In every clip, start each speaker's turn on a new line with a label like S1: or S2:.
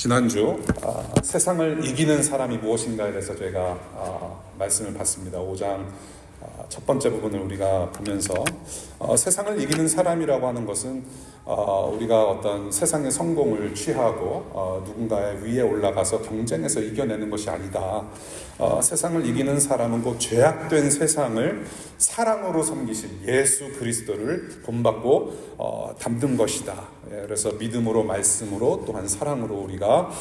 S1: 지난주 세상을 이기는 사람이 무엇인가에 대해서 저희가 말씀을 봤습니다. 5장 첫 번째 부분을 우리가 보면서 세상을 이기는 사람이라고 하는 것은 우리가 어떤 세상의 성공을 취하고 누군가의 위에 올라가서 경쟁해서 이겨내는 것이 아니다. 세상을 이기는 사람은 곧 죄악된 세상을 사랑으로 섬기신 예수 그리스도를 본받고 담는 것이다. 그래서 믿음으로 말씀으로 또한 사랑으로 우리가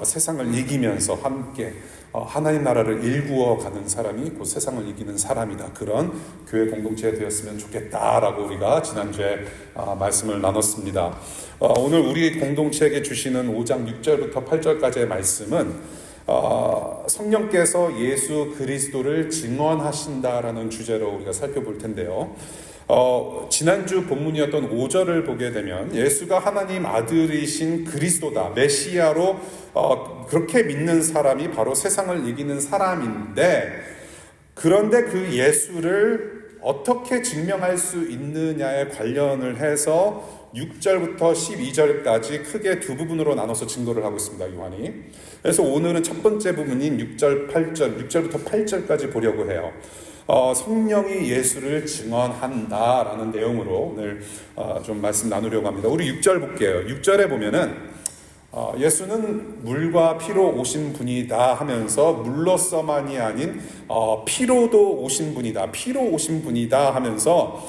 S1: 세상을 이기면서 함께 하나님 나라를 일구어 가는 사람이 곧 세상을 이기는 사람이다. 그런 교회 공동체가 되었으면 좋겠다라고 우리가 지난주에 말씀을 나눴습니다. 오늘 우리 공동체에게 주시는 5장 6절부터 8절까지의 말씀은 성령께서 예수 그리스도를 증언하신다라는 주제로 우리가 살펴볼 텐데요. 지난주 본문이었던 5절을 보게 되면 예수가 하나님 아들이신 그리스도다, 메시아로 그렇게 믿는 사람이 바로 세상을 이기는 사람인데, 그런데 그 예수를 어떻게 증명할 수 있느냐에 관련을 해서 6절부터 12절까지 크게 두 부분으로 나눠서 증거를 하고 있습니다, 요한이. 그래서 오늘은 첫 번째 부분인 6절부터 8절까지 보려고 해요. 성령이 예수를 증언한다라는 내용으로 오늘 좀 말씀 나누려고 합니다. 우리 6절 볼게요. 6절에 보면은 예수는 물과 피로 오신 분이다 하면서 물로서만이 아닌 피로도 오신 분이다, 피로 오신 분이다 하면서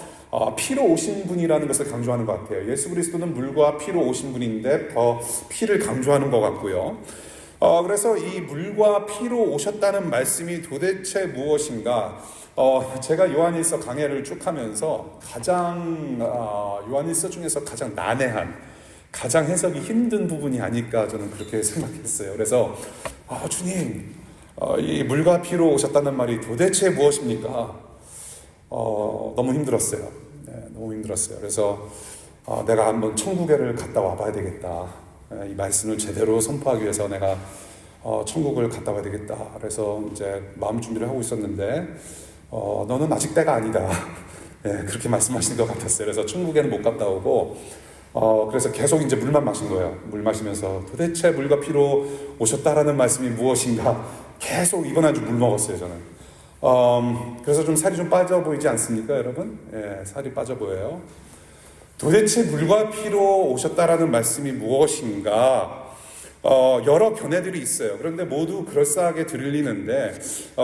S1: 피로 오신 분이라는 것을 강조하는 것 같아요. 예수 그리스도는 물과 피로 오신 분인데 더 피를 강조하는 것 같고요. 그래서 이 물과 피로 오셨다는 말씀이 도대체 무엇인가? 제가 요한일서 강해를 쭉 하면서 가장 요한일서 중에서 가장 난해한, 가장 해석이 힘든 부분이 아닐까 저는 그렇게 생각했어요. 그래서 주님, 이 물과 피로 오셨다는 말이 도대체 무엇입니까? 너무 힘들었어요. 네, 너무 힘들었어요. 그래서 내가 한번 천국에를 갔다 와봐야 되겠다. 이 말씀을 제대로 선포하기 위해서 내가 천국을 갔다 와야 되겠다. 그래서 이제 마음 준비를 하고 있었는데 너는 아직 때가 아니다. 네, 그렇게 말씀하시는 것 같았어요. 그래서 천국에는 못 갔다 오고 그래서 계속 이제 물만 마신 거예요. 물 마시면서 도대체 물과 피로 오셨다라는 말씀이 무엇인가 계속 이번 한 주 물 먹었어요, 저는. 그래서 좀 살이 좀 빠져 보이지 않습니까, 여러분? 예, 살이 빠져 보여요. 도대체 물과 피로 오셨다라는 말씀이 무엇인가? 여러 견해들이 있어요. 그런데 모두 그럴싸하게 들리는데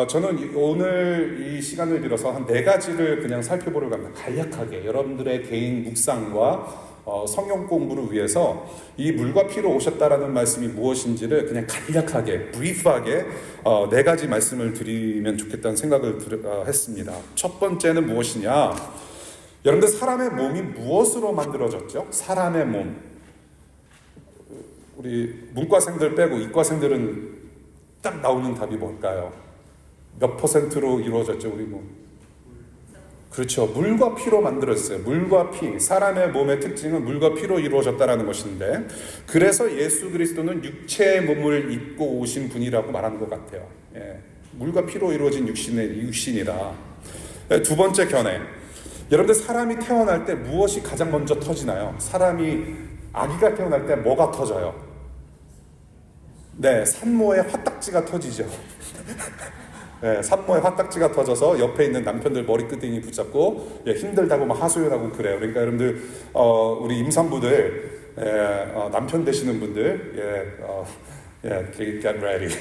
S1: 저는 오늘 이 시간을 빌어서 한 4가지를 그냥 살펴보려고 합니다. 간략하게 여러분들의 개인 묵상과 성경 공부를 위해서 이 물과 피로 오셨다라는 말씀이 무엇인지를 그냥 간략하게, 브리프하게 4가지 말씀을 드리면 좋겠다는 생각을 했습니다. 첫 번째는 무엇이냐? 여러분들, 사람의 몸이 무엇으로 만들어졌죠? 사람의 몸. 우리 문과생들 빼고 이과생들은 딱 나오는 답이 뭘까요? 몇 %로 이루어졌죠, 우리 몸? 그렇죠. 물과 피로 만들어졌어요. 물과 피. 사람의 몸의 특징은 물과 피로 이루어졌다는 것인데, 그래서 예수 그리스도는 육체의 몸을 입고 오신 분이라고 말하는 것 같아요. 예. 물과 피로 이루어진 육신이라. 두 번째 견해. 여러분들, 사람이 태어날 때 무엇이 가장 먼저 터지나요? 아기가 태어날 때 뭐가 터져요? 네, 산모의 화딱지가 터지죠. 네, 산모의 화딱지가 터져서 옆에 있는 남편들 머리끄댕이 붙잡고 힘들다고 막 하소연하고 그래요. 그러니까 여러분들, 우리 임산부들, 남편 되시는 분들, get ready.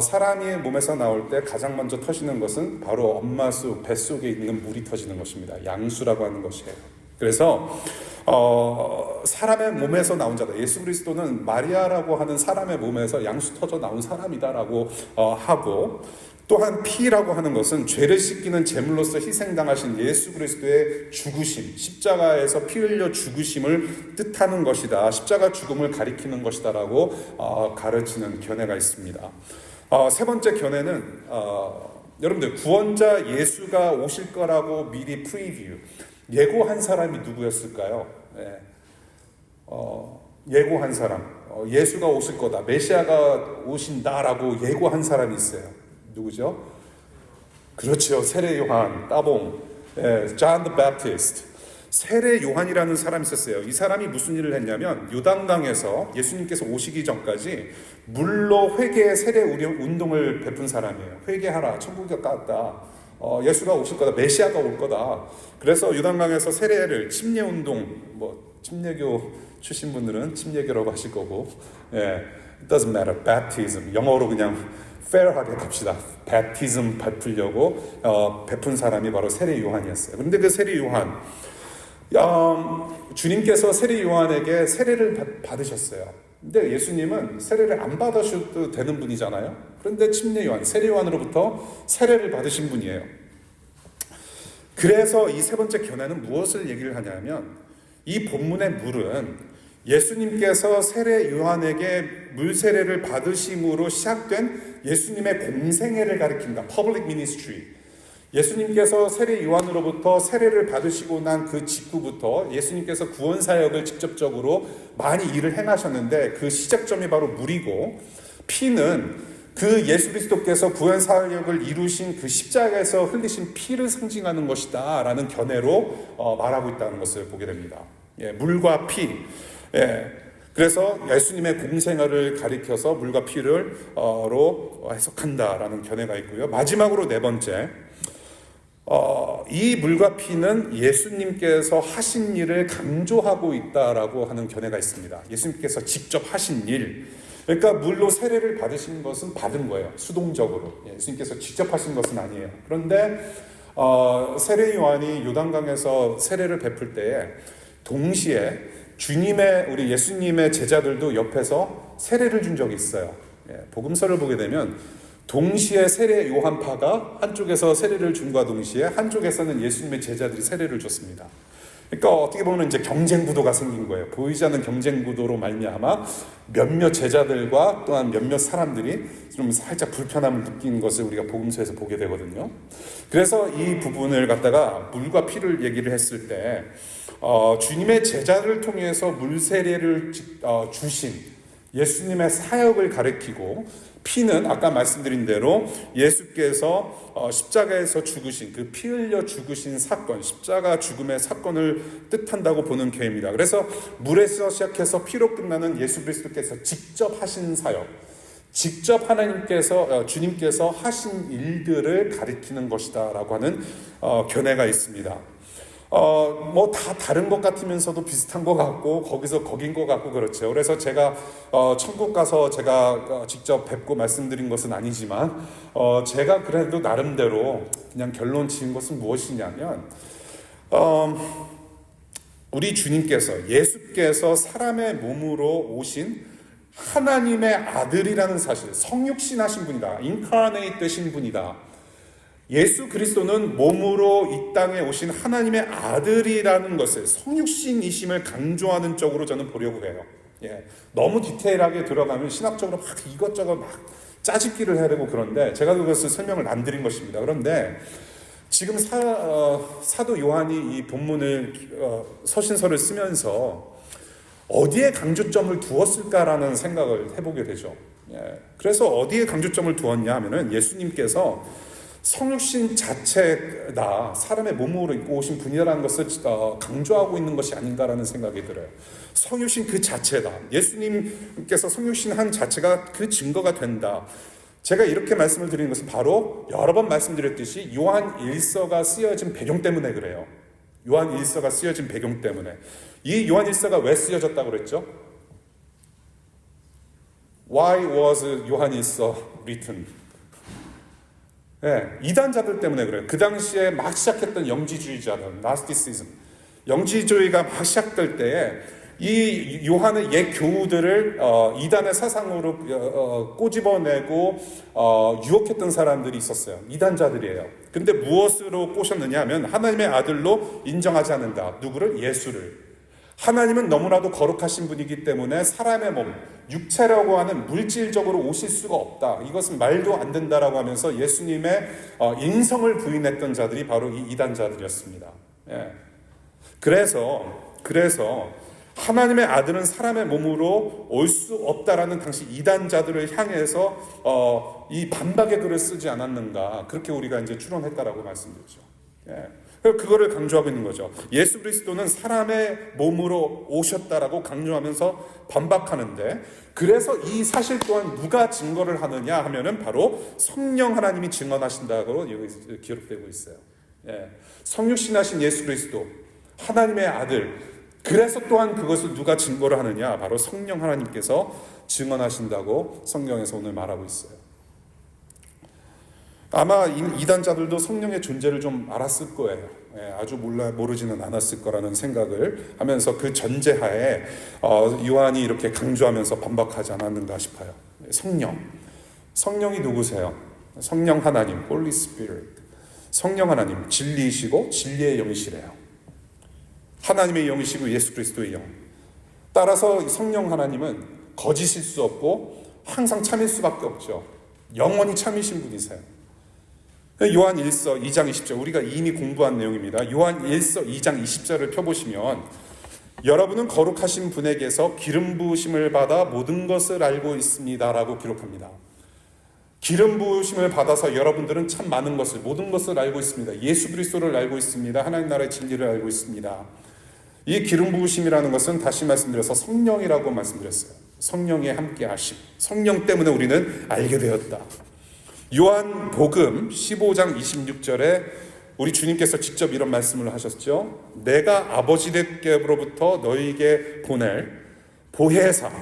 S1: 사람이 몸에서 나올 때 가장 먼저 터지는 것은 바로 엄마 뱃속에 있는 물이 터지는 것입니다. 양수라고 하는 것이에요. 그래서 사람의 몸에서 나온 자다. 예수 그리스도는 마리아라고 하는 사람의 몸에서 양수 터져 나온 사람이다라고 하고, 또한 피라고 하는 것은 죄를 씻기는 제물로서 희생당하신 예수 그리스도의 죽으심, 십자가에서 피 흘려 죽으심을 뜻하는 것이다. 십자가 죽음을 가리키는 것이다라고 가르치는 견해가 있습니다. 세 번째 견해는 여러분들, 구원자 예수가 오실 거라고 미리 프리뷰, 예고한 사람이 누구였을까요? 네. 예고한 사람, 예수가 오실 거다, 메시아가 오신다라고 예고한 사람이 있어요. 누구죠? 그렇죠. 세례 요한, 따봉, John the Baptist. 세례 요한이라는 사람이 있었어요. 이 사람이 무슨 일을 했냐면 요단강에서 예수님께서 오시기 전까지 물로 회개 세례 운동을 베푼 사람이에요. 회개하라, 천국이 가깝다. 예수가 오실 거다, 메시아가 올 거다. 그래서 요단강에서 세례를 침례 운동, 침례교 출신 분들은 침례교라고 하실 거고, it doesn't matter, baptism, 영어로 그냥 fair하게 갑시다. baptism 베풀려고 베푼 사람이 바로 세례 요한이었어요. 그런데 그 세례 요한, 주님께서 세례 요한에게 세례를 받으셨어요. 근데 예수님은 세례를 안 받으셔도 되는 분이잖아요. 그런데 침례 요한, 세례 요한으로부터 세례를 받으신 분이에요. 그래서 이 세 번째 견해는 무엇을 얘기를 하냐면, 이 본문의 물은 예수님께서 세례 요한에게 물 세례를 받으심으로 시작된 예수님의 공생애를 가리킨다. Public ministry. 예수님께서 세례 요한으로부터 세례를 받으시고 난 그 직후부터 예수님께서 구원 사역을 직접적으로 많이 일을 행하셨는데, 그 시작점이 바로 물이고, 피는 그 예수 그리스도께서 구원 사역을 이루신 그 십자가에서 흘리신 피를 상징하는 것이다 라는 견해로 말하고 있다는 것을 보게 됩니다. 물과 피. 그래서 예수님의 공생애를 가리켜서 물과 피를로 해석한다라는 견해가 있고요. 마지막으로 네 번째, 이 물과 피는 예수님께서 하신 일을 강조하고 있다라고 하는 견해가 있습니다. 예수님께서 직접 하신 일, 그러니까 물로 세례를 받으신 것은 받은 거예요. 수동적으로. 예수님께서 직접 하신 것은 아니에요. 그런데 세례 요한이 요단강에서 세례를 베풀 때에 동시에 우리 예수님의 제자들도 옆에서 세례를 준 적이 있어요. 복음서를 보게 되면 동시에 세례 요한파가 한쪽에서 세례를 준과 동시에 한쪽에서는 예수님의 제자들이 세례를 줬습니다. 그러니까 어떻게 보면 이제 경쟁 구도가 생긴 거예요. 보이지 않는 경쟁 구도로 말미암아 몇몇 제자들과 또한 몇몇 사람들이 좀 살짝 불편함을 느낀 것을 우리가 복음서에서 보게 되거든요. 그래서 이 부분을 갖다가 물과 피를 얘기를 했을 때 주님의 제자를 통해서 물 세례를 주신 예수님의 사역을 가리키고, 피는 아까 말씀드린 대로 예수께서 십자가에서 죽으신 그 피 흘려 죽으신 사건, 십자가 죽음의 사건을 뜻한다고 보는 교회입니다. 그래서 물에서 시작해서 피로 끝나는 예수 그리스도께서 직접 하신 사역, 직접 주님께서 하신 일들을 가리키는 것이다라고 하는 견해가 있습니다. 다 다른 것 같으면서도 비슷한 것 같고, 거긴 것 같고, 그렇죠. 그래서 제가, 천국 가서 제가 직접 뵙고 말씀드린 것은 아니지만, 제가 그래도 나름대로 그냥 결론 지은 것은 무엇이냐면, 우리 주님께서, 예수께서 사람의 몸으로 오신 하나님의 아들이라는 사실, 성육신 하신 분이다. 인카네이트 되신 분이다. 예수 그리스도는 몸으로 이 땅에 오신 하나님의 아들이라는 것을, 성육신이심을 강조하는 쪽으로 저는 보려고 해요. 너무 디테일하게 들어가면 신학적으로 막 이것저것 막 짜집기를 해야 되고 그런데 제가 그것을 설명을 안 드린 것입니다. 그런데 지금 사도 요한이 이 본문을 서신서를 쓰면서 어디에 강조점을 두었을까라는 생각을 해보게 되죠. 그래서 어디에 강조점을 두었냐 하면은 예수님께서 성육신 자체가 사람의 몸으로 입고 오신 분이라는 것을 강조하고 있는 것이 아닌가라는 생각이 들어요. 성육신 그 자체다. 예수님께서 성육신 한 자체가 그 증거가 된다. 제가 이렇게 말씀을 드리는 것은 바로 여러 번 말씀드렸듯이 요한 일서가 쓰여진 배경 때문에 그래요. 요한 일서가 쓰여진 배경 때문에. 이 요한 일서가 왜 쓰여졌다고 그랬죠? Why was 요한 일서 written? 이단자들 때문에 그래요. 그 당시에 막 시작했던 영지주의자들, 나스티시즘, 영지주의가 막 시작될 때에 이 요한의 옛 교우들을 이단의 사상으로 꼬집어내고 유혹했던 사람들이 있었어요. 이단자들이에요. 근데 무엇으로 꼬셨느냐 하면 하나님의 아들로 인정하지 않는다. 누구를? 예수를. 하나님은 너무나도 거룩하신 분이기 때문에 사람의 몸, 육체라고 하는 물질적으로 오실 수가 없다. 이것은 말도 안 된다라고 하면서 예수님의 인성을 부인했던 자들이 바로 이 이단자들이었습니다. 그래서 하나님의 아들은 사람의 몸으로 올 수 없다라는 당시 이단자들을 향해서 이 반박의 글을 쓰지 않았는가, 그렇게 우리가 이제 추론했다라고 말씀드렸죠. 그거를 강조하고 있는 거죠. 예수 그리스도는 사람의 몸으로 오셨다라고 강조하면서 반박하는데, 그래서 이 사실 또한 누가 증거를 하느냐 하면은 바로 성령 하나님이 증언하신다고 여기 기록되고 있어요. 성육신하신 예수 그리스도, 하나님의 아들. 그래서 또한 그것을 누가 증거를 하느냐, 바로 성령 하나님께서 증언하신다고 성경에서 오늘 말하고 있어요. 아마 이단자들도 성령의 존재를 좀 알았을 거예요. 아주 모르지는 않았을 거라는 생각을 하면서 그 전제하에 요한이 이렇게 강조하면서 반박하지 않았는가 싶어요. 성령이 누구세요? 성령 하나님, Holy Spirit. 성령 하나님, 진리이시고 진리의 영이시래요. 하나님의 영이시고 예수 그리스도의 영. 따라서 성령 하나님은 거짓일 수 없고 항상 참일 수밖에 없죠. 영원히 참이신 분이세요. 요한 1서 2장 20절, 우리가 이미 공부한 내용입니다. 요한 1서 2장 20절을 펴보시면, 여러분은 거룩하신 분에게서 기름 부으심을 받아 모든 것을 알고 있습니다 라고 기록합니다. 기름 부으심을 받아서 여러분들은 참 많은 것을, 모든 것을 알고 있습니다. 예수 그리스도를 알고 있습니다. 하나님 나라의 진리를 알고 있습니다. 이 기름 부으심이라는 것은 다시 말씀드려서 성령이라고 말씀드렸어요. 성령의 함께 하심, 성령 때문에 우리는 알게 되었다. 요한복음 15장 26절에 우리 주님께서 직접 이런 말씀을 하셨죠. 내가 아버지께로부터 너희에게 보낼 보혜사,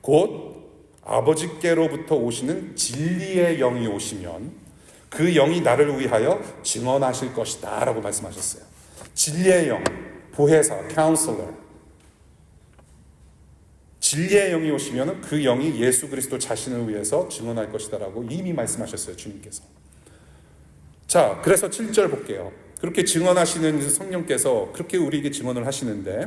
S1: 곧 아버지께로부터 오시는 진리의 영이 오시면 그 영이 나를 위하여 증언하실 것이다 라고 말씀하셨어요. 진리의 영, 보혜사, 카운슬러. 진리의 영이 오시면 그 영이 예수 그리스도 자신을 위해서 증언할 것이다 라고 이미 말씀하셨어요, 주님께서. 자, 그래서 7절 볼게요. 그렇게 증언하시는 성령께서 그렇게 우리에게 증언을 하시는데,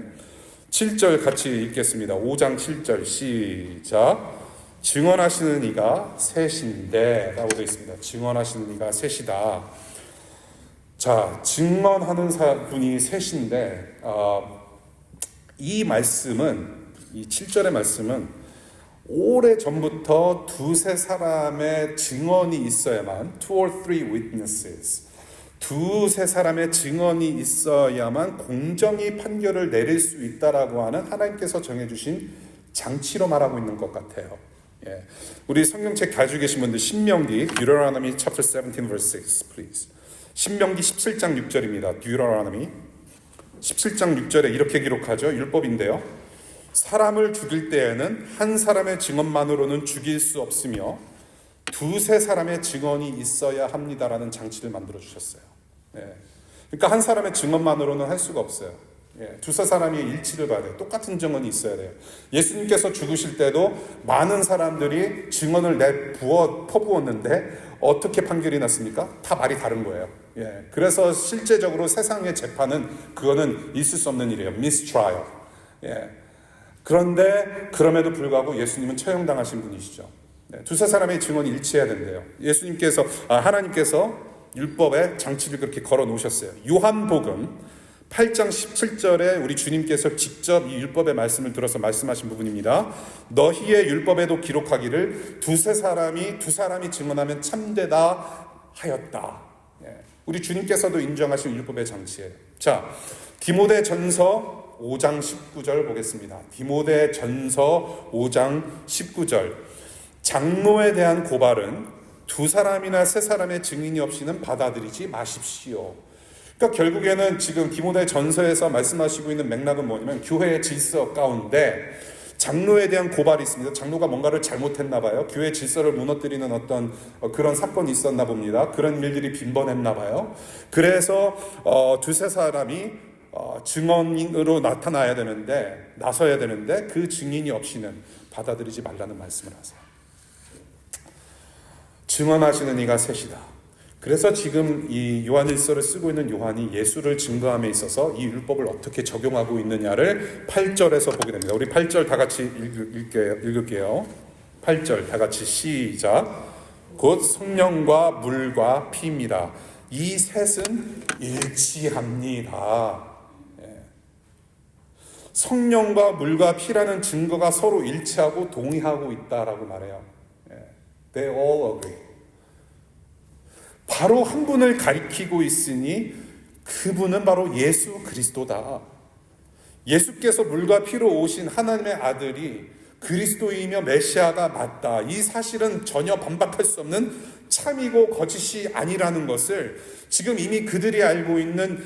S1: 7절 같이 읽겠습니다. 5장 7절 시작. 증언하시는 이가 셋인데 라고 되어 있습니다. 증언하시는 이가 셋이다. 자, 증언하는 분이 셋인데, 이 말씀은, 이 7절의 말씀은 오래 전부터 두세 사람의 증언이 있어야만, 2 or 3 witnesses, 두세 사람의 증언이 있어야만 공정히 판결을 내릴 수 있다라고 하는 하나님께서 정해주신 장치로 말하고 있는 것 같아요. 우리 성경책 가지고 계신 분들, 신명기, Deuteronomy chapter 17 verse 6 please. 신명기 17장 6절입니다. Deuteronomy 17장 6절에 이렇게 기록하죠. 율법인데요. 사람을 죽일 때에는 한 사람의 증언만으로는 죽일 수 없으며 두세 사람의 증언이 있어야 합니다라는 장치를 만들어 주셨어요. 그러니까 한 사람의 증언만으로는 할 수가 없어요. 두세 사람이 일치를 봐야 돼요. 똑같은 증언이 있어야 돼요. 예수님께서 죽으실 때도 많은 사람들이 증언을 퍼부었는데 어떻게 판결이 났습니까? 다 말이 다른 거예요. 그래서 실제적으로 세상의 재판은 그거는 있을 수 없는 일이에요. mistrial. 그런데 그럼에도 불구하고 예수님은 처형당하신 분이시죠. 두세 사람의 증언이 일치해야 된대요. 하나님께서 율법에 장치를 그렇게 걸어 놓으셨어요. 요한복음 8장 17절에 우리 주님께서 직접 이 율법의 말씀을 들어서 말씀하신 부분입니다. 너희의 율법에도 기록하기를 두 사람이 증언하면 참되다 하였다. 우리 주님께서도 인정하신 율법의 장치예요. 자, 디모데전서 5장 19절 보겠습니다. 디모데전서 5장 19절. 장로에 대한 고발은 두 사람이나 세 사람의 증인이 없이는 받아들이지 마십시오. 그러니까 결국에는 지금 디모데전서에서 말씀하시고 있는 맥락은 뭐냐면, 교회의 질서 가운데 장로에 대한 고발이 있습니다. 장로가 뭔가를 잘못했나 봐요. 교회 질서를 무너뜨리는 어떤 그런 사건이 있었나 봅니다. 그런 일들이 빈번했나 봐요. 그래서 두세 사람이 증언으로 나서야 되는데 그 증인이 없이는 받아들이지 말라는 말씀을 하세요. 증언하시는 이가 셋이다. 그래서 지금 이 요한일서를 쓰고 있는 요한이 예수를 증거함에 있어서 이 율법을 어떻게 적용하고 있느냐를 8절에서 보게 됩니다. 우리 8절 다 같이 읽을게요. 8절 다 같이 시작. 곧 성령과 물과 피입니다. 이 셋은 일치합니다. 성령과 물과 피라는 증거가 서로 일치하고 동의하고 있다라고 말해요. They all agree. 바로 한 분을 가리키고 있으니 그분은 바로 예수 그리스도다. 예수께서 물과 피로 오신 하나님의 아들이 그리스도이며 메시아가 맞다. 이 사실은 전혀 반박할 수 없는 참이고 거짓이 아니라는 것을 지금 이미 그들이 알고 있는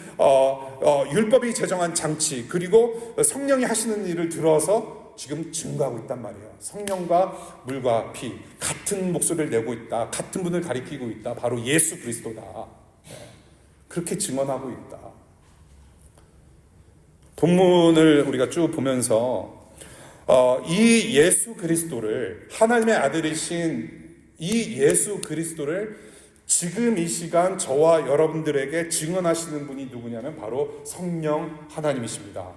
S1: 율법이 제정한 장치, 그리고 성령이 하시는 일을 들어서 지금 증거하고 있단 말이에요. 성령과 물과 피 같은 목소리를 내고 있다. 같은 분을 가리키고 있다. 바로 예수 그리스도다. 그렇게 증언하고 있다. 본문을 우리가 쭉 보면서 이 예수 그리스도를, 하나님의 아들이신 이 예수 그리스도를 지금 이 시간 저와 여러분들에게 증언하시는 분이 누구냐면 바로 성령 하나님이십니다.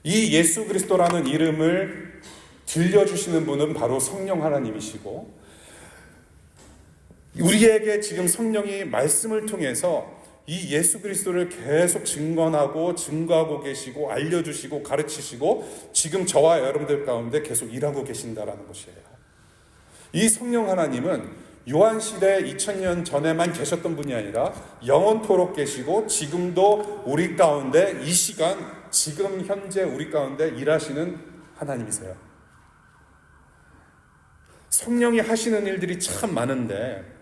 S1: 이 예수 그리스도라는 이름을 들려주시는 분은 바로 성령 하나님이시고, 우리에게 지금 성령이 말씀을 통해서 이 예수 그리스도를 계속 증거하고 계시고 알려주시고 가르치시고 지금 저와 여러분들 가운데 계속 일하고 계신다라는 것이에요. 이 성령 하나님은 요한시대 2000년 전에만 계셨던 분이 아니라 영원토록 계시고 지금도 우리 가운데 이 시간 지금 현재 우리 가운데 일하시는 하나님이세요. 성령이 하시는 일들이 참 많은데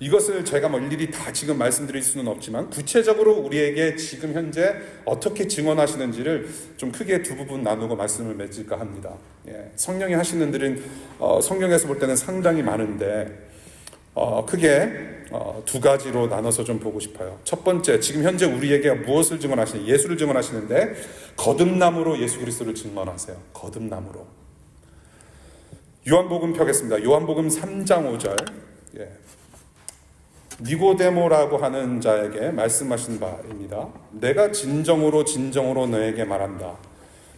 S1: 이것을 제가 일일이 다 지금 말씀드릴 수는 없지만 구체적으로 우리에게 지금 현재 어떻게 증언하시는지를 좀 크게 두 부분 나누고 말씀을 맺을까 합니다. 성령이 하시는 일은 성경에서 볼 때는 상당히 많은데 크게 두 가지로 나눠서 좀 보고 싶어요. 첫 번째, 지금 현재 우리에게 무엇을 증언하시는, 예수를 증언하시는데 거듭남으로 예수 그리스도를 증언하세요. 거듭남으로. 요한복음 펴겠습니다. 요한복음 3장 5절. 니고데모라고 하는 자에게 말씀하신 바입니다. 내가 진정으로 너에게 말한다.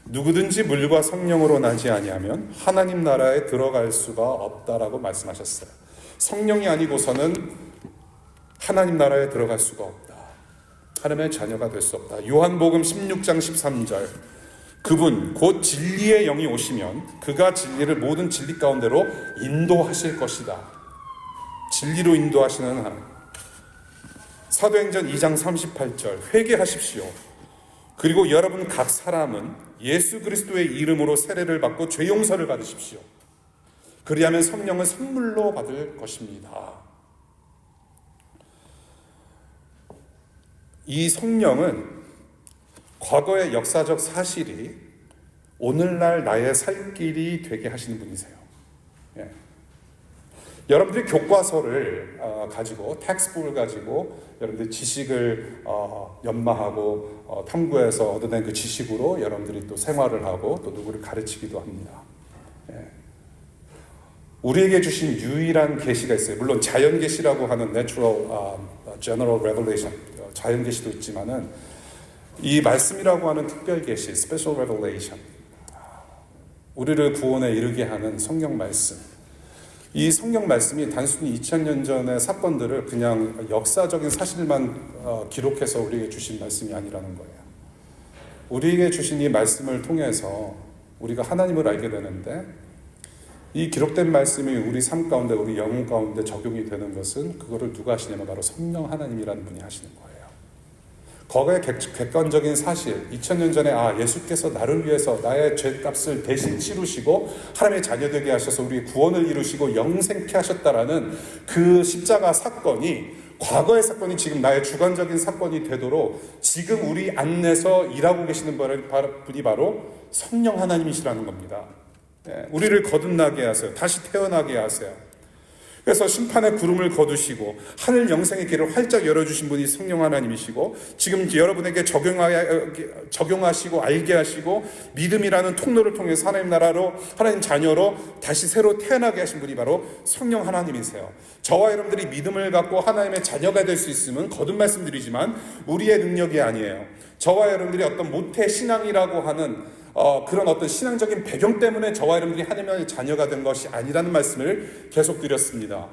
S1: 누구든지 물과 성령으로 나지 아니하면 하나님 나라에 들어갈 수가 없다라고 말씀하셨어요. 성령이 아니고서는 하나님 나라에 들어갈 수가 없다. 하나님의 자녀가 될 수 없다. 요한복음 16장 13절. 그분 곧 진리의 영이 오시면 그가 진리를 모든 진리 가운데로 인도하실 것이다. 진리로 인도하시는 하나님. 사도행전 2장 38절. 회개하십시오. 그리고 여러분 각 사람은 예수 그리스도의 이름으로 세례를 받고 죄 용서를 받으십시오. 그리하면 성령을 선물로 받을 것입니다. 이 성령은 과거의 역사적 사실이 오늘날 나의 살 길이 되게 하시는 분이세요. 여러분들이 교과서를 가지고, 텍스트북을 가지고 여러분들이 지식을 연마하고 탐구해서 얻어낸 그 지식으로 여러분들이 또 생활을 하고 또 누구를 가르치기도 합니다. 우리에게 주신 유일한 계시가 있어요. 물론 자연 계시라고 하는 Natural General Revelation, 자연 계시도 있지만은 이 말씀이라고 하는 특별 계시, Special Revelation, 우리를 구원에 이르게 하는 성경 말씀. 이 성경 말씀이 단순히 2000년 전의 사건들을 그냥 역사적인 사실만 기록해서 우리에게 주신 말씀이 아니라는 거예요. 우리에게 주신 이 말씀을 통해서 우리가 하나님을 알게 되는데, 이 기록된 말씀이 우리 삶 가운데, 우리 영혼 가운데 적용이 되는 것은 그거를 누가 하시냐면 바로 성령 하나님이라는 분이 하시는 거예요. 거기에 객관적인 사실, 2000년 전에 예수께서 나를 위해서 나의 죄값을 대신 치르시고 하나님의 자녀 되게 하셔서 우리의 구원을 이루시고 영생케 하셨다라는 그 십자가 사건이, 과거의 사건이 지금 나의 주관적인 사건이 되도록 지금 우리 안에서 일하고 계시는 분이 바로 성령 하나님이시라는 겁니다. 우리를 거듭나게 하세요. 다시 태어나게 하세요. 그래서 심판의 구름을 거두시고 하늘 영생의 길을 활짝 열어주신 분이 성령 하나님이시고, 지금 여러분에게 적용하시고 알게 하시고 믿음이라는 통로를 통해서 하나님 나라로, 하나님 자녀로 다시 새로 태어나게 하신 분이 바로 성령 하나님이세요. 저와 여러분들이 믿음을 갖고 하나님의 자녀가 될 수 있으면, 거듭 말씀드리지만 우리의 능력이 아니에요. 저와 여러분들이 어떤 모태 신앙이라고 하는 그런 어떤 신앙적인 배경 때문에 저와 여러분들이 하나님의 자녀가 된 것이 아니라는 말씀을 계속 드렸습니다.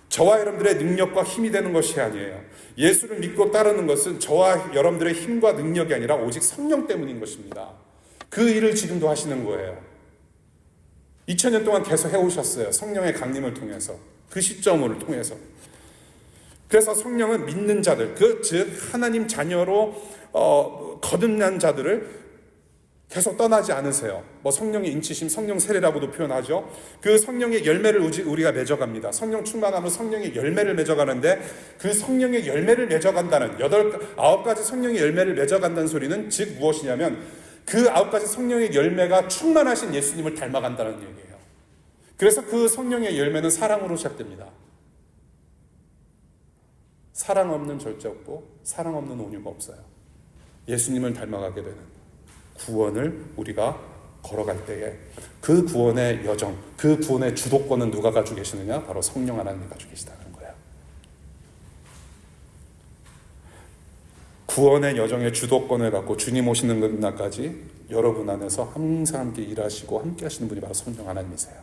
S1: 저와 여러분들의 능력과 힘이 되는 것이 아니에요. 예수를 믿고 따르는 것은 저와 여러분들의 힘과 능력이 아니라 오직 성령 때문인 것입니다. 그 일을 지금도 하시는 거예요. 2000년 동안 계속 해오셨어요. 성령의 강림을 통해서, 그 시점을 통해서. 그래서 성령은 믿는 자들, 즉 하나님 자녀로 거듭난 자들을 계속 떠나지 않으세요. 성령의 인치심, 성령 세례라고도 표현하죠. 그 성령의 열매를 우리가 맺어갑니다. 성령 충만하면 성령의 열매를 맺어가는데, 그 성령의 열매를 맺어간다는 9가지 성령의 열매를 맺어간다는 소리는 즉 무엇이냐면, 그 9가지 성령의 열매가 충만하신 예수님을 닮아간다는 얘기예요. 그래서 그 성령의 열매는 사랑으로 시작됩니다. 사랑 없는 절제 없고 사랑 없는 온유가 없어요. 예수님을 닮아가게 되는 구원을 우리가 걸어갈 때에 그 구원의 여정, 그 구원의 주도권은 누가 가지고 계시느냐? 바로 성령 하나님이 가지고 계시다는 거예요. 구원의 여정의 주도권을 갖고 주님 오시는 날까지 여러분 안에서 항상 함께 일하시고 함께 하시는 분이 바로 성령 하나님이세요.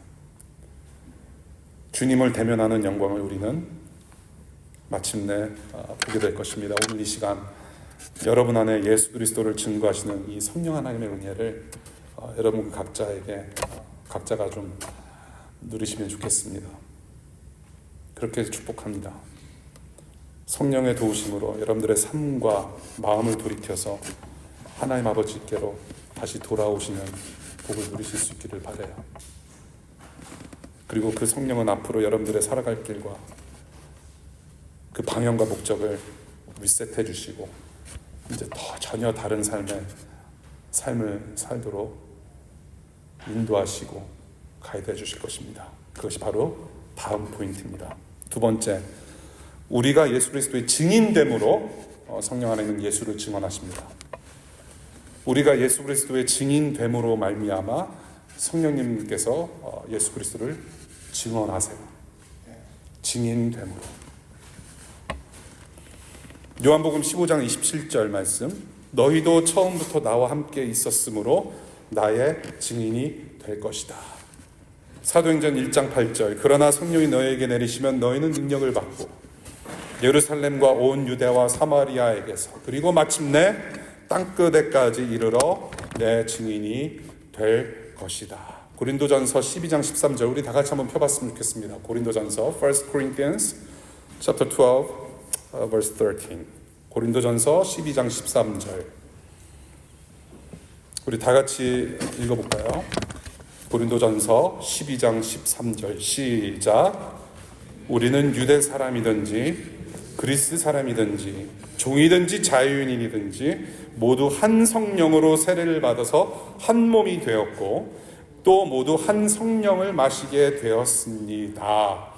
S1: 주님을 대면하는 영광을 우리는 마침내 보게 될 것입니다. 오늘 이 시간 여러분 안에 예수 그리스도를 증거하시는 이 성령 하나님의 은혜를 여러분 각자가 좀 누리시면 좋겠습니다. 그렇게 축복합니다. 성령의 도우심으로 여러분들의 삶과 마음을 돌이켜서 하나님 아버지께로 다시 돌아오시는 복을 누리실 수 있기를 바라요. 그리고 그 성령은 앞으로 여러분들의 살아갈 길과 그 방향과 목적을 리셋해 주시고 이제 더 전혀 다른 삶을 살도록 인도하시고 가이드해 주실 것입니다. 그것이 바로 다음 포인트입니다. 두 번째, 우리가 예수 그리스도의 증인됨으로 성령 안에 있는 예수를 증언하십니다. 우리가 예수 그리스도의 증인됨으로 말미암아 성령님께서 예수 그리스도를 증언하세요. 증인됨으로. 요한복음 15장 27절 말씀, 너희도 처음부터 나와 함께 있었으므로 나의 증인이 될 것이다. 사도행전 1장 8절, 그러나 성령이 너희에게 내리시면 너희는 능력을 받고 예루살렘과 온 유대와 사마리아에게서 그리고 마침내 땅끝에까지 이르러 내 증인이 될 것이다. 고린도전서 12장 13절, 우리 다 같이 한번 펴봤으면 좋겠습니다. 고린도전서 1 Corinthians chapter 12 verse 13. 고린도전서 12장 13절. 우리 다 같이 읽어볼까요? 고린도전서 12장 13절 시작. 우리는 유대 사람이든지 그리스 사람이든지 종이든지 자유인이든지 모두 한 성령으로 세례를 받아서 한 몸이 되었고 또 모두 한 성령을 마시게 되었습니다.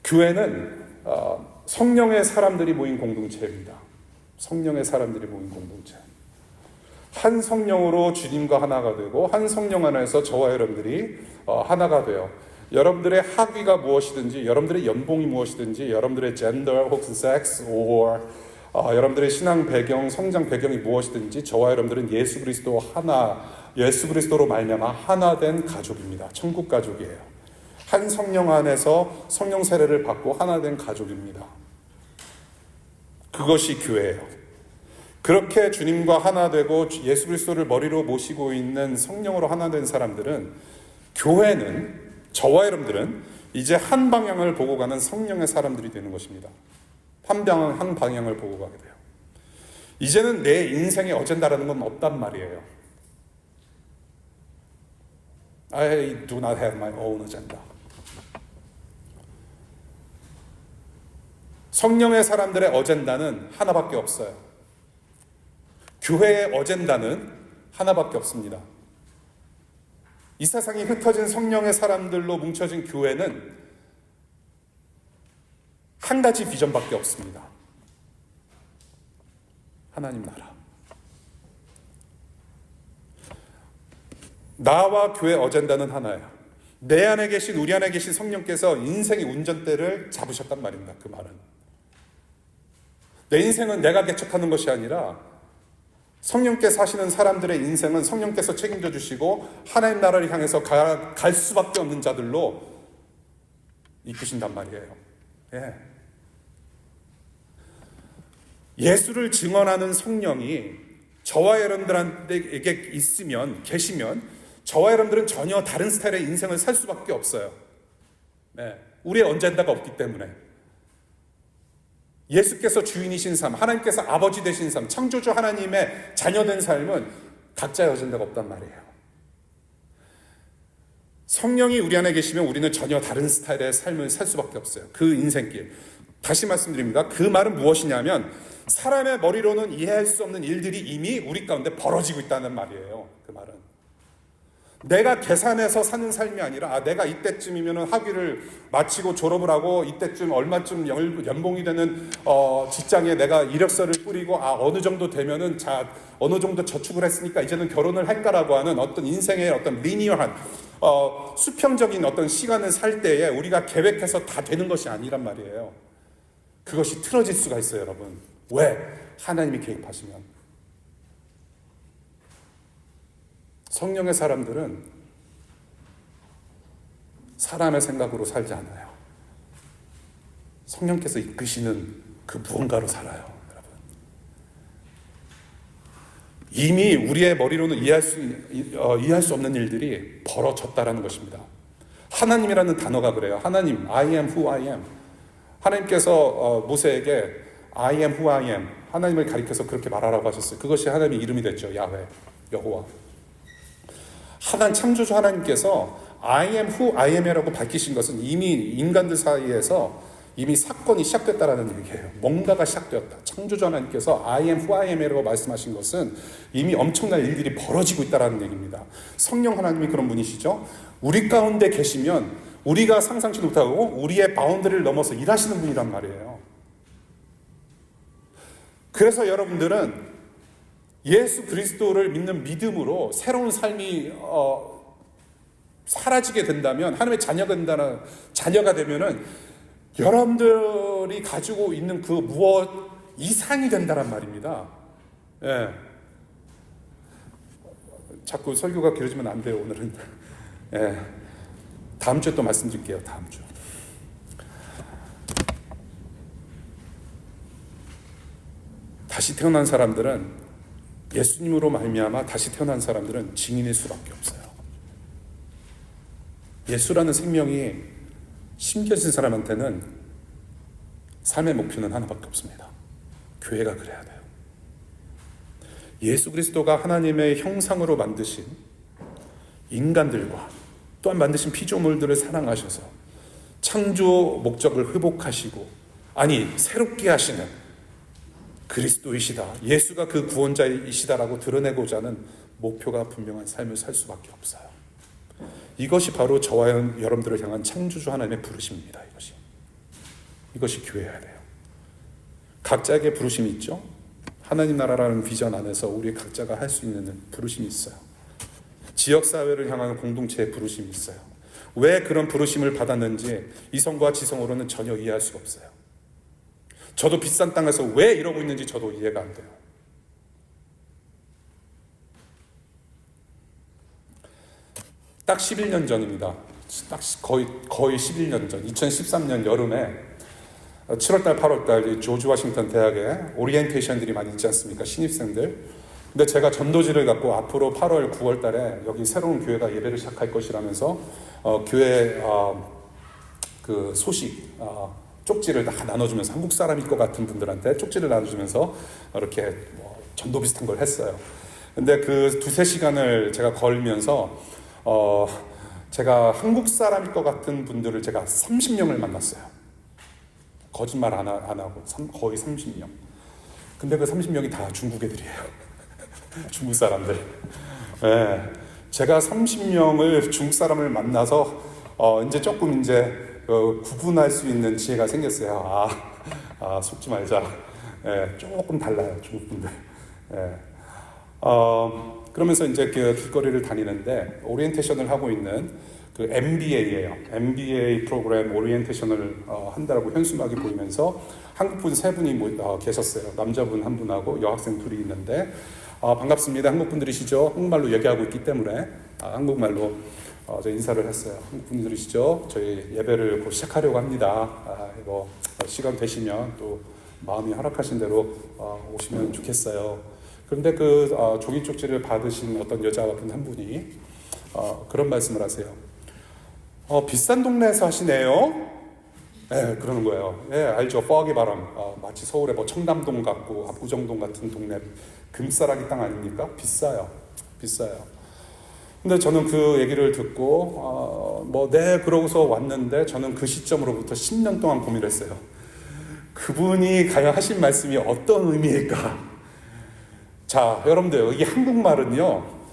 S1: 교회는 성령의 사람들이 모인 공동체입니다. 성령의 사람들이 모인 공동체. 한 성령으로 주님과 하나가 되고 한 성령 안에서 저와 여러분들이 하나가 되어 여러분들의 학위가 무엇이든지 여러분들의 연봉이 무엇이든지 여러분들의 gender 혹은 sex or 여러분들의 신앙 배경, 성장 배경이 무엇이든지 저와 여러분들은 예수 그리스도로 말미암아 하나 된 가족입니다. 천국 가족이에요. 한 성령 안에서 성령 세례를 받고 하나 된 가족입니다. 그것이 교회예요. 그렇게 주님과 하나 되고 예수 그리스도를 머리로 모시고 있는 성령으로 하나 된 사람들은, 교회는, 저와 여러분들은 이제 한 방향을 보고 가는 성령의 사람들이 되는 것입니다. 한 방향을 보고 가게 돼요. 이제는 내 인생의 어젠다라는 건 없단 말이에요. I do not have my own agenda. 성령의 사람들의 어젠다는 하나밖에 없어요. 교회의 어젠다는 하나밖에 없습니다. 이 세상이 흩어진 성령의 사람들로 뭉쳐진 교회는 한 가지 비전밖에 없습니다. 하나님 나라. 나와 교회 어젠다는 하나예요. 내 안에 계신, 우리 안에 계신 성령께서 인생의 운전대를 잡으셨단 말입니다. 그 말은. 내 인생은 내가 개척하는 것이 아니라 성령께서 사시는 사람들의 인생은 성령께서 책임져 주시고 하나님 나라를 향해서 갈 수밖에 없는 자들로 이끄신단 말이에요. 예. 예수를 증언하는 성령이 저와 여러분들에게 계시면 저와 여러분들은 전혀 다른 스타일의 인생을 살 수밖에 없어요. 네. 우리의 언젠다가 없기 때문에. 예수께서 주인이신 삶, 하나님께서 아버지 되신 삶, 창조주 하나님의 자녀된 삶은 각자의 어젠다가 없단 말이에요. 성령이 우리 안에 계시면 우리는 전혀 다른 스타일의 삶을 살 수밖에 없어요. 그 인생길. 다시 말씀드립니다. 그 말은 무엇이냐면 사람의 머리로는 이해할 수 없는 일들이 이미 우리 가운데 벌어지고 있다는 말이에요. 그 말은. 내가 계산해서 사는 삶이 아니라 내가 이때쯤이면 학위를 마치고 졸업을 하고 이때쯤 얼마쯤 연봉이 되는 직장에 내가 이력서를 뿌리고 어느 정도 되면은 어느 정도 저축을 했으니까 이제는 결혼을 할까라고 하는 어떤 인생의 어떤 리니어한 수평적인 어떤 시간을 살 때에 우리가 계획해서 다 되는 것이 아니란 말이에요. 그것이 틀어질 수가 있어요, 여러분. 왜? 하나님이 개입하시면. 성령의 사람들은 사람의 생각으로 살지 않아요. 성령께서 이끄시는 그 무언가로 살아요, 여러분. 이미 우리의 머리로는 이해할 수 없는 일들이 벌어졌다라는 것입니다. 하나님이라는 단어가 그래요. 하나님, I am who I am. 하나님께서 모세에게 I am who I am. 하나님을 가리켜서 그렇게 말하라고 하셨어요. 그것이 하나님의 이름이 됐죠. 야훼, 여호와. 하나님 창조주 하나님께서 I am who I am이라고 밝히신 것은 이미 인간들 사이에서 이미 사건이 시작됐다라는 얘기예요. 뭔가가 시작되었다. 창조주 하나님께서 I am who I am이라고 말씀하신 것은 이미 엄청난 일들이 벌어지고 있다라는 얘기입니다. 성령 하나님이 그런 분이시죠. 우리 가운데 계시면 우리가 상상치도 못하고 우리의 바운드리를 넘어서 일하시는 분이란 말이에요. 그래서 여러분들은 예수 그리스도를 믿는 믿음으로 새로운 삶이 사라지게 된다면, 하나님의 자녀가 되면은 여러분들이 가지고 있는 그 무엇 이상이 된다란 말입니다. 예. 자꾸 설교가 길어지면 안 돼요, 오늘은. 예. 다음 주에 또 말씀드릴게요, 다음 주. 다시 태어난 사람들은 예수님으로 말미암아 다시 태어난 사람들은 증인일 수밖에 없어요. 예수라는 생명이 심겨진 사람한테는 삶의 목표는 하나밖에 없습니다. 교회가 그래야 돼요. 예수 그리스도가 하나님의 형상으로 만드신 인간들과 또한 만드신 피조물들을 사랑하셔서 창조 목적을 회복하시고 새롭게 하시는 그리스도이시다. 예수가 그 구원자이시다라고 드러내고자 하는 목표가 분명한 삶을 살 수밖에 없어요. 이것이 바로 저와 여러분들을 향한 창조주 하나님의 부르심입니다. 이것이 교회여야 돼요. 각자에게 부르심이 있죠. 하나님 나라라는 비전 안에서 우리 각자가 할 수 있는 부르심이 있어요. 지역사회를 향한 공동체의 부르심이 있어요. 왜 그런 부르심을 받았는지 이성과 지성으로는 전혀 이해할 수가 없어요. 저도 비싼 땅에서 왜 이러고 있는지 저도 이해가 안 돼요. 딱 11년 전입니다. 딱 거의 11년 전, 2013년 여름에 7월달, 8월달 조지 워싱턴 대학에 오리엔테이션들이 많이 있지 않습니까? 신입생들. 근데 제가 전도지를 갖고 앞으로 8월, 9월달에 여기 새로운 교회가 예배를 시작할 것이라면서 교회 그 소식 쪽지를 다 나눠주면서 한국 사람일 것 같은 분들한테 쪽지를 나눠주면서 이렇게 전도 비슷한 걸 했어요. 근데 그 2-3시간을 제가 걸면서 제가 한국 사람일 것 같은 분들을 제가 30명을 만났어요. 거짓말 안 하고 거의 30명. 근데 그 30명이 다 중국 애들이에요. 중국 사람들. 네. 제가 30명을 중국 사람을 만나서 이제 조금 구분할 수 있는 지혜가 생겼어요. 속지 말자. 예, 조금 달라요, 중국 분들. 예. 그러면서 이제 그 길거리를 다니는데 오리엔테이션을 하고 있는 그 MBA예요. MBA 프로그램 오리엔테이션을 한다라고 현수막이 보이면서 한국분 3분이 계셨어요. 남자분 1분하고 여학생 2이 있는데 반갑습니다. 한국분들이시죠? 한국말로 얘기하고 있기 때문에 한국말로 저 인사를 했어요. 한국분들이시죠? 저희 예배를 곧 시작하려고 합니다. 시간 되시면 또 마음이 허락하신 대로 오시면 좋겠어요. 그런데 그 종이 쪽지를 받으신 어떤 여자분 한 분이 그런 말씀을 하세요. 비싼 동네에서 하시네요. 예, 그러는 거예요. 예, 알죠. 뻐기 바람. 마치 서울의 뭐 청담동 같고 압구정동 같은 동네 금싸라기 땅 아닙니까? 비싸요. 비싸요. 근데 저는 그 얘기를 듣고 그러고서 왔는데 저는 그 시점으로부터 10년 동안 고민을 했어요. 그분이 과연 하신 말씀이 어떤 의미일까? 자, 여러분들, 이 한국말은요,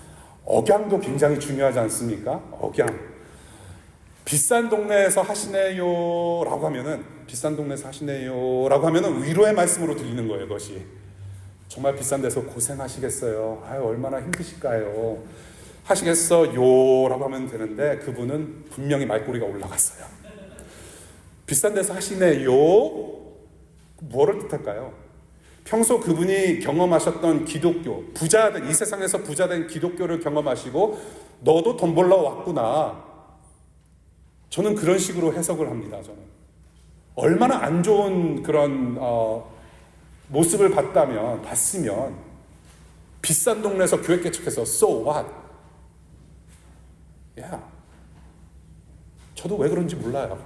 S1: 억양도 굉장히 중요하지 않습니까? 억양. 비싼 동네에서 하시네요 라고 하면은, 비싼 동네에서 하시네요 라고 하면은 위로의 말씀으로 들리는 거예요. 그것이 정말 비싼 데서 고생하시겠어요, 아유 얼마나 힘드실까요, 하시겠어요 라고 하면 되는데, 그분은 분명히 말꼬리가 올라갔어요. 비싼 데서 하시네요, 뭐를 뜻할까요? 평소 그분이 경험하셨던 기독교, 부자된, 이 세상에서 부자된 기독교를 경험하시고 너도 돈 벌러 왔구나, 저는 그런 식으로 해석을 합니다. 저는 얼마나 안 좋은 그런 모습을 봤으면 비싼 동네에서 교회 개척해서 so what? Yeah. 저도 왜 그런지 몰라요.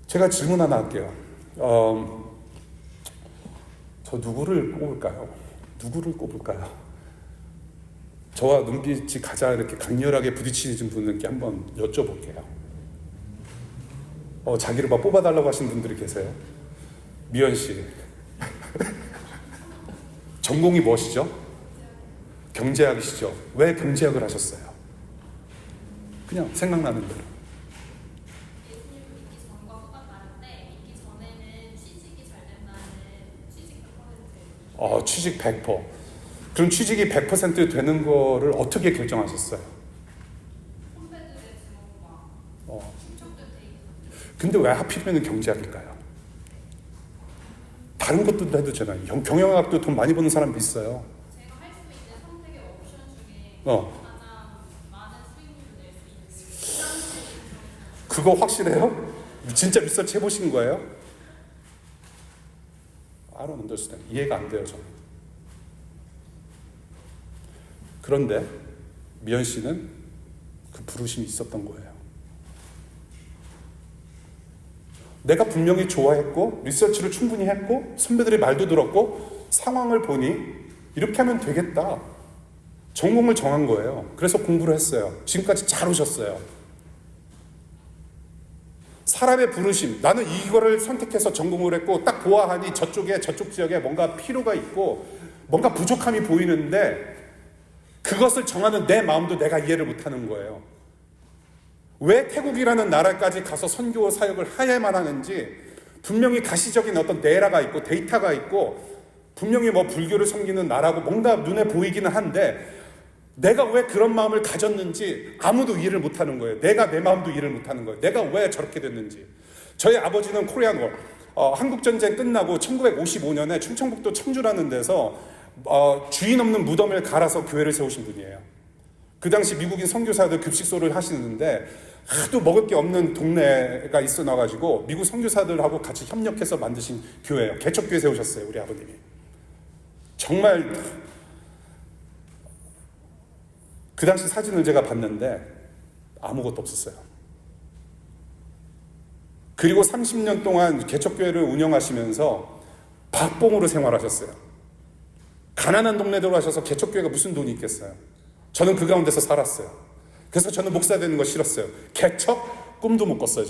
S1: 제가 질문 하나 할게요. 저 누구를 꼽을까요? 저와 눈빛이 가장 이렇게 강렬하게 부딪히는 분들께 한번 여쭤볼게요. 자기를 막 뽑아달라고 하시는 분들이 계세요. 미연 씨. 전공이 무엇이죠? 경제학이시죠? 왜 경제학을 하셨어요? 그냥 생각나는 대로.
S2: 예수님 믿기 전과 후가 다른데, 믿기 전에는 취직이 잘 된다는 취직 100%.
S1: 취직 100%. 그럼 취직이 100% 되는 거를 어떻게 결정하셨어요?
S2: 선배들의 지원과 친척들 데이트.
S1: 근데 왜 하필이면 경제학일까요? 다른 것도 해도 되잖아요. 경영학도 돈 많이 버는 사람도 있어요.
S2: 제가 할 수 있는 선택의 옵션 중에 가장 많은 수익률을 낼 수 있는
S1: 그거 확실해요? 진짜 리서치 해보신 거예요? I don't understand. 이해가 안 돼요, 저는. 그런데 미연 씨는 그 부르심이 있었던 거예요. 내가 분명히 좋아했고 리서치를 충분히 했고 선배들의 말도 들었고 상황을 보니 이렇게 하면 되겠다. 전공을 정한 거예요. 그래서 공부를 했어요. 지금까지 잘 오셨어요. 사람의 부르심, 나는 이거를 선택해서 전공을 했고 딱 보아하니 저쪽 지역에 뭔가 필요가 있고 뭔가 부족함이 보이는데 그것을 정하는 내 마음도 내가 이해를 못하는 거예요. 왜 태국이라는 나라까지 가서 선교 사역을 해야만 하는지, 분명히 가시적인 어떤 데이터가 있고 데이터가 있고 분명히 뭐 불교를 섬기는 나라고 뭔가 눈에 보이기는 한데 내가 왜 그런 마음을 가졌는지 아무도 이해를 못하는 거예요. 내가 내 마음도 이해를 못하는 거예요. 내가 왜 저렇게 됐는지. 저희 아버지는 코리안 워, 한국전쟁 끝나고 1955년에 충청북도 청주라는 데서 주인 없는 무덤을 갈아서 교회를 세우신 분이에요. 그 당시 미국인 선교사들 급식소를 하시는데 하도 먹을 게 없는 동네가 있어 나가지고 미국 선교사들하고 같이 협력해서 만드신 교회예요. 개척교회 세우셨어요, 우리 아버님이. 정말 그 당시 사진을 제가 봤는데 아무것도 없었어요. 그리고 30년 동안 개척교회를 운영하시면서 박봉으로 생활하셨어요. 가난한 동네들 가셔서 개척교회가 무슨 돈이 있겠어요. 저는 그 가운데서 살았어요. 그래서 저는 목사 되는 거 싫었어요. 개척 꿈도 못 꿨어요.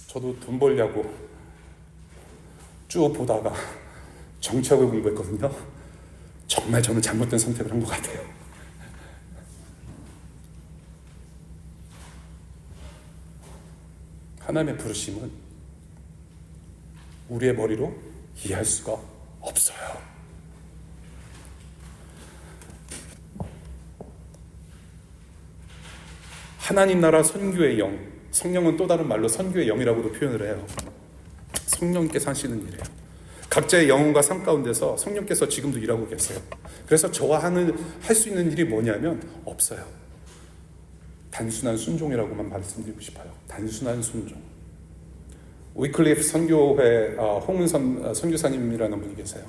S1: 저도 돈 벌려고 쭉 보다가 정치학을 공부했거든요. 정말 저는 잘못된 선택을 한 것 같아요. 하나님의 부르심은 우리의 머리로 이해할 수가 없어요. 하나님 나라 선교의 영, 성령은 또 다른 말로 선교의 영이라고도 표현을 해요. 성령께서 하시는 일이에요. 각자의 영혼과 삶 가운데서 성령께서 지금도 일하고 계세요. 그래서 저와 할 수 있는 일이 뭐냐면 없어요. 단순한 순종이라고만 말씀드리고 싶어요. 단순한 순종. 위클리프 선교회 홍은선 선교사님이라는 분이 계세요.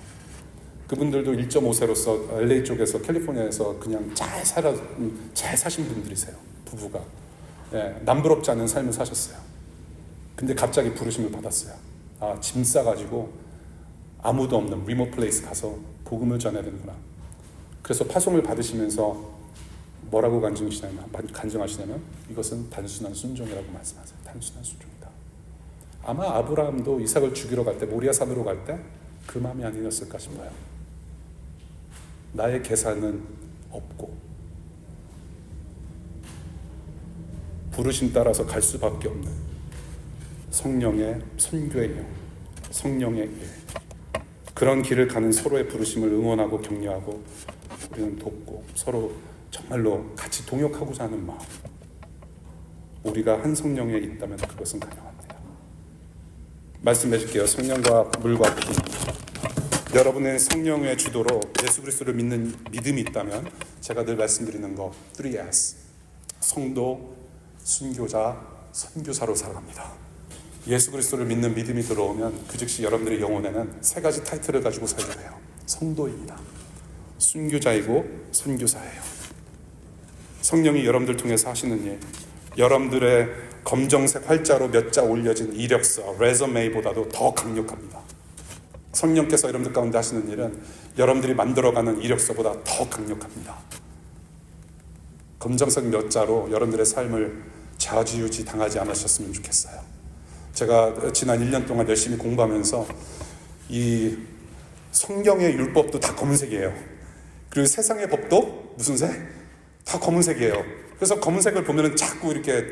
S1: 그분들도 1.5세로서 LA 쪽에서 캘리포니아에서 그냥 잘 사신 분들이세요. 부부가. 예, 남부럽지 않은 삶을 사셨어요. 근데 갑자기 부르심을 받았어요. 짐 싸가지고 아무도 없는 리모트 플레이스 가서 복음을 전해야 되는구나. 그래서 파송을 받으시면서 뭐라고 간증하시냐면 이것은 단순한 순종이라고 말씀하세요. 단순한 순종이다. 아마 아브라함도 이삭을 죽이러 갈 때, 모리아 산으로 갈 때 그 마음이 아니었을까 싶어요. 나의 계산은 없고 부르심 따라서 갈 수밖에 없는 성령의 선교의 영, 성령의 일, 그런 길을 가는 서로의 부르심을 응원하고 격려하고 우리는 돕고 서로 정말로 같이 동역하고자 하는 마음, 우리가 한 성령에 있다면 그것은 가능합니다. 말씀해 줄게요. 성령과 물과 피, 여러분의 성령의 주도로 예수 그리스도를 믿는 믿음이 있다면 제가 늘 말씀드리는 거 3S, 성도, 순교자, 선교사로 살아갑니다. 예수 그리스도를 믿는 믿음이 들어오면 그 즉시 여러분들의 영혼에는 세 가지 타이틀을 가지고 살게 돼요. 성도입니다. 순교자이고 선교사예요. 성령이 여러분들 통해서 하시는 일, 여러분들의 검정색 활자로 몇 자 올려진 이력서, 레저메이보다도 더 강력합니다. 성령께서 여러분들 가운데 하시는 일은 여러분들이 만들어가는 이력서보다 더 강력합니다. 검정색 몇 자로 여러분들의 삶을 좌지우지 당하지 않으셨으면 좋겠어요. 제가 지난 1년 동안 열심히 공부하면서 이 성경의 율법도 다 검은색이에요. 그리고 세상의 법도 무슨 색? 다 검은색이에요. 그래서 검은색을 보면은 자꾸 이렇게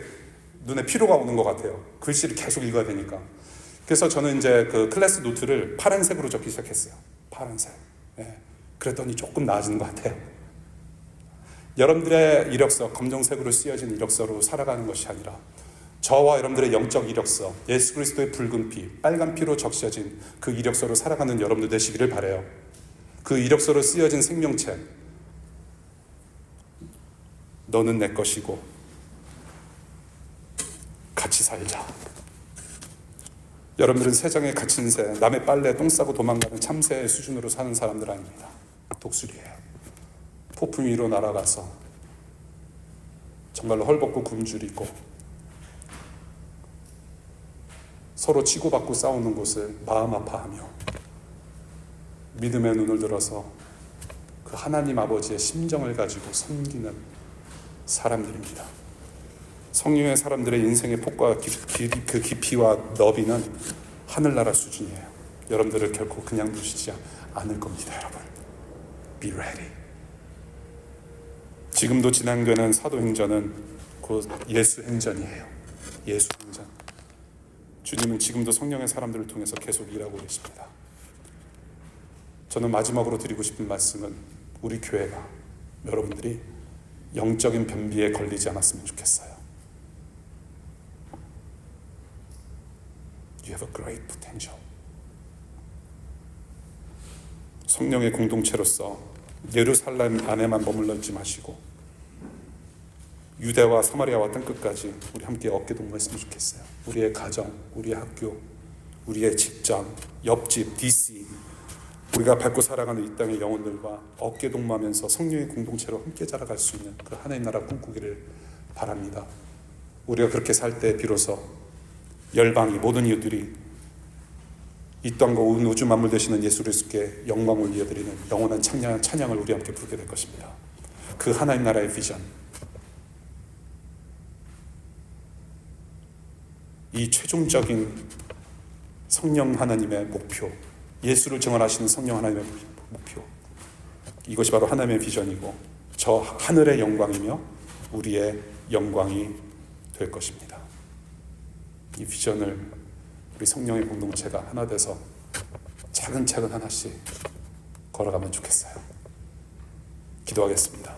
S1: 눈에 피로가 오는 것 같아요. 글씨를 계속 읽어야 되니까. 그래서 저는 이제 그 클래스 노트를 파란색으로 적기 시작했어요. 파란색. 예. 그랬더니 조금 나아지는 것 같아요. 여러분들의 이력서, 검정색으로 쓰여진 이력서로 살아가는 것이 아니라 저와 여러분들의 영적 이력서, 예수 그리스도의 붉은 피, 빨간 피로 적셔진 그 이력서로 살아가는 여러분들 되시기를 바라요. 그 이력서로 쓰여진 생명책, 너는 내 것이고 같이 살자. 여러분들은 세상에 갇힌 새, 남의 빨래에 똥 싸고 도망가는 참새의 수준으로 사는 사람들 아닙니다. 독수리예요. 폭풍 위로 날아가서 정말로 헐벗고 굶주리고 서로 치고받고 싸우는 곳을 마음 아파하며 믿음의 눈을 들어서 그 하나님 아버지의 심정을 가지고 섬기는 사람들입니다. 성령의 사람들의 인생의 폭과 그 깊이와 너비는 하늘나라 수준이에요. 여러분들을 결코 그냥 두시지 않을 겁니다. 여러분, be ready. 지금도 진행되는 사도행전은 곧 예수행전이에요. 예수행전. 주님은 지금도 성령의 사람들을 통해서 계속 일하고 계십니다. 저는 마지막으로 드리고 싶은 말씀은 우리 교회가, 여러분들이 영적인 변비에 걸리지 않았으면 좋겠어요. You have a great potential. 성령의 공동체로서 예루살렘 안에만 머물러 있지 마시고 유대와 사마리아와 땅끝까지 우리 함께 어깨동무했으면 좋겠어요. 우리의 가정, 우리의 학교, 우리의 직장, 옆집, DC, 우리가 밟고 살아가는 이 땅의 영혼들과 어깨동무하면서 성령의 공동체로 함께 자라갈 수 있는 그 하나님 나라 꿈꾸기를 바랍니다. 우리가 그렇게 살 때 비로소 열방이, 모든 이웃들이 이 땅과 온 우주 만물 되시는 예수 그리스도께 영광을 올려드리는 영원한 찬양을 우리 함께 부르게 될 것입니다. 그 하나님 나라의 비전, 이 최종적인 성령 하나님의 목표, 예수를 증언하시는 성령 하나님의 목표, 이것이 바로 하나님의 비전이고 저 하늘의 영광이며 우리의 영광이 될 것입니다. 이 비전을 우리 성령의 공동체가 하나 돼서 차근차근 하나씩 걸어가면 좋겠어요. 기도하겠습니다.